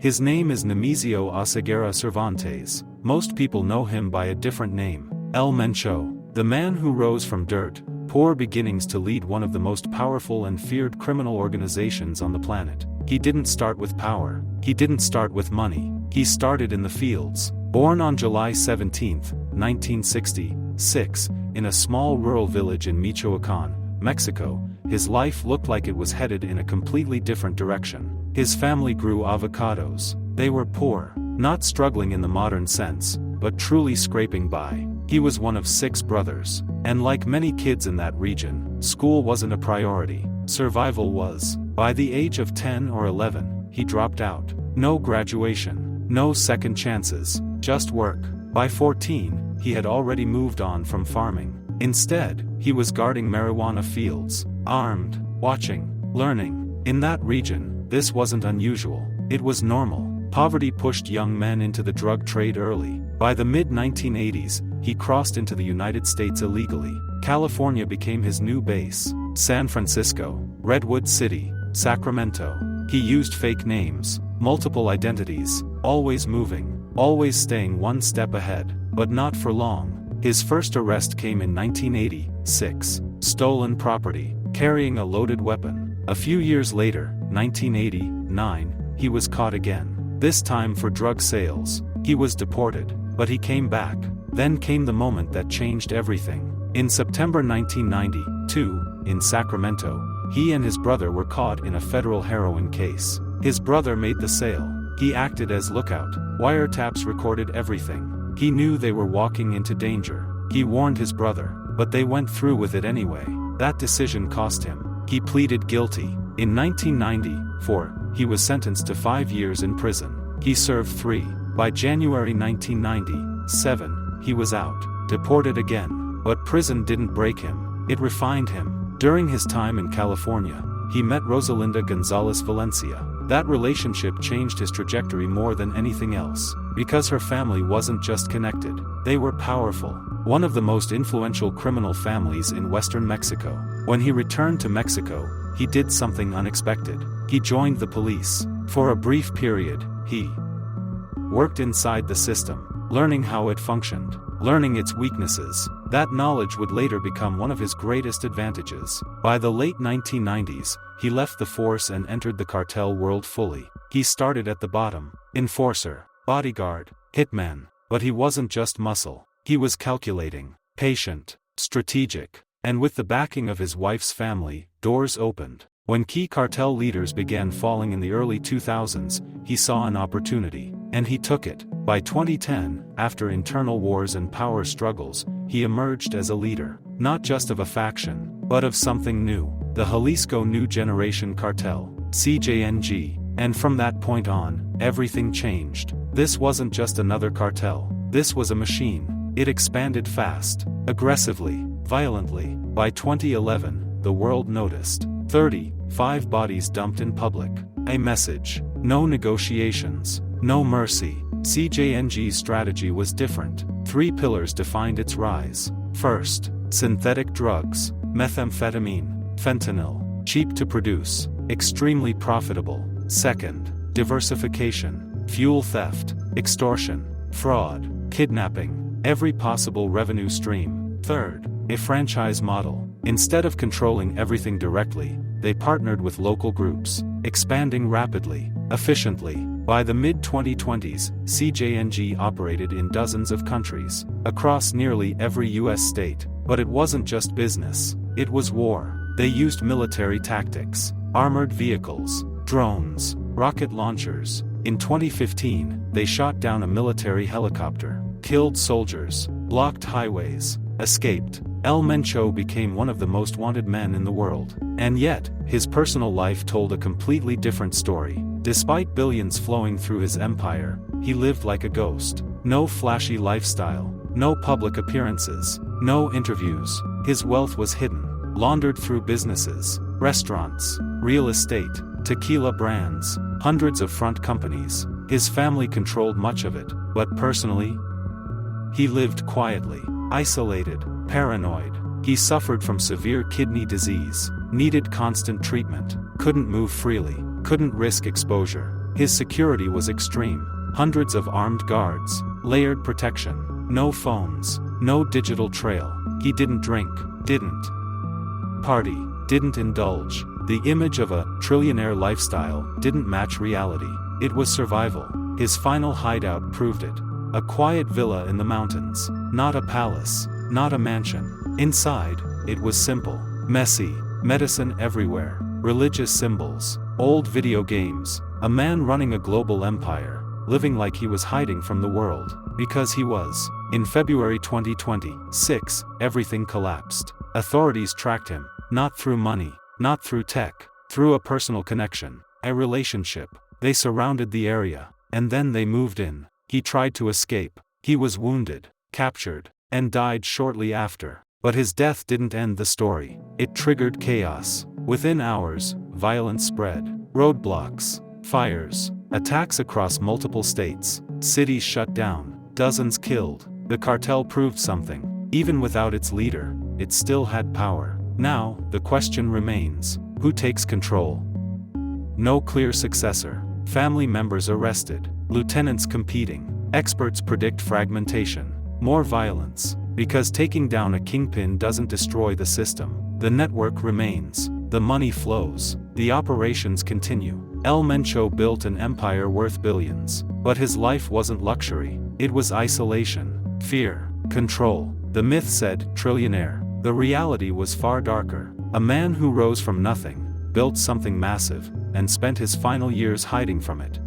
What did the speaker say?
His name is Nemesio Oseguera Cervantes. Most people know him by a different name, El Mencho, the man who rose from dirt, poor beginnings to lead one of the most powerful and feared criminal organizations on the planet. He didn't start with power. He didn't start with money. He started in the fields. Born on July 17, 1966, in a small rural village in Michoacán, Mexico, his life looked like it was headed in a completely different direction. His family grew avocados. They were poor, not struggling in the modern sense, but truly scraping by. He was one of 6 brothers, and like many kids in that region, school wasn't a priority. Survival was. By the age of 10 or 11, he dropped out. No graduation, no second chances, just work. By 14, he had already moved on from farming. Instead, he was guarding marijuana fields, armed, watching, learning. In that region, this wasn't unusual. It was normal. Poverty pushed young men into the drug trade early. By the mid-1980s, he crossed into the United States illegally. California became his new base. San Francisco, Redwood City, Sacramento. He used fake names, multiple identities, always moving, always staying one step ahead, but not for long. His first arrest came in 1986, stolen property, carrying a loaded weapon. A few years later, 1989, he was caught again. This time for drug sales. He was deported, but he came back. Then came the moment that changed everything. In September 1992, in Sacramento, he and his brother were caught in a federal heroin case. His brother made the sale. He acted as lookout. Wiretaps recorded everything. He knew they were walking into danger. He warned his brother, but they went through with it anyway. That decision cost him. He pleaded guilty. In 1994, he was sentenced to 5 years in prison. He served 3. By January 1997, he was out, deported again. But prison didn't break him. It refined him. During his time in California, he met Rosalinda Gonzalez Valencia. That relationship changed his trajectory more than anything else. Because her family wasn't just connected, they were powerful. One of the most influential criminal families in western Mexico. When he returned to Mexico, he did something unexpected. He joined the police. For a brief period, he worked inside the system, learning how it functioned, learning its weaknesses. That knowledge would later become one of his greatest advantages. By the late 1990s, he left the force and entered the cartel world fully. He started at the bottom, enforcer, bodyguard, hitman. But he wasn't just muscle. He was calculating, patient, strategic. And with the backing of his wife's family, doors opened. When key cartel leaders began falling in the early 2000s, he saw an opportunity, and he took it. By 2010, after internal wars and power struggles, he emerged as a leader, not just of a faction, but of something new, the Jalisco New Generation Cartel, CJNG. And from that point on, everything changed. This wasn't just another cartel. This was a machine. It expanded fast, aggressively, violently. By 2011, the world noticed. 35 bodies dumped in public. A message. No negotiations. No mercy. CJNG's strategy was different. 3 pillars defined its rise. First, synthetic drugs. Methamphetamine, fentanyl. Cheap to produce. Extremely profitable. Second, diversification. Fuel theft. Extortion. Fraud. Kidnapping. Every possible revenue stream. Third, a franchise model. Instead of controlling everything directly, they partnered with local groups, expanding rapidly, efficiently. By the mid-2020s, CJNG operated in dozens of countries, across nearly every US state. But it wasn't just business, it was war. They used military tactics, armored vehicles, drones, rocket launchers. In 2015, they shot down a military helicopter, killed soldiers, blocked highways, escaped. El Mencho became one of the most wanted men in the world. And yet, his personal life told a completely different story. Despite billions flowing through his empire, he lived like a ghost. No flashy lifestyle, no public appearances, no interviews. His wealth was hidden, laundered through businesses, restaurants, real estate, tequila brands, hundreds of front companies. His family controlled much of it, but personally, he lived quietly, isolated, paranoid. He suffered from severe kidney disease, needed constant treatment, couldn't move freely, couldn't risk exposure. His security was extreme. Hundreds of armed guards, layered protection, no phones, no digital trail. He didn't drink, didn't party, didn't indulge. The image of a trillionaire lifestyle didn't match reality. It was survival. His final hideout proved it. A quiet villa in the mountains. Not a palace, not a mansion. Inside, it was simple, messy, medicine everywhere, religious symbols, old video games, a man running a global empire, living like he was hiding from the world. Because he was. In February 2026, everything collapsed. Authorities tracked him, not through money, not through tech, through a personal connection, a relationship. They surrounded the area, and then they moved in. He tried to escape. He was wounded, captured, and died shortly after. But his death didn't end the story. It triggered chaos. Within hours, violence spread. Roadblocks, fires, attacks across multiple states, cities shut down, dozens killed. The cartel proved something. Even without its leader, it still had power. Now, the question remains, who takes control? No clear successor. Family members arrested. Lieutenants competing. Experts predict fragmentation. More violence. Because taking down a kingpin doesn't destroy the system. The network remains. The money flows. The operations continue. El Mencho built an empire worth billions. But his life wasn't luxury. It was isolation, fear, control. The myth said, trillionaire. The reality was far darker. A man who rose from nothing, built something massive, and spent his final years hiding from it.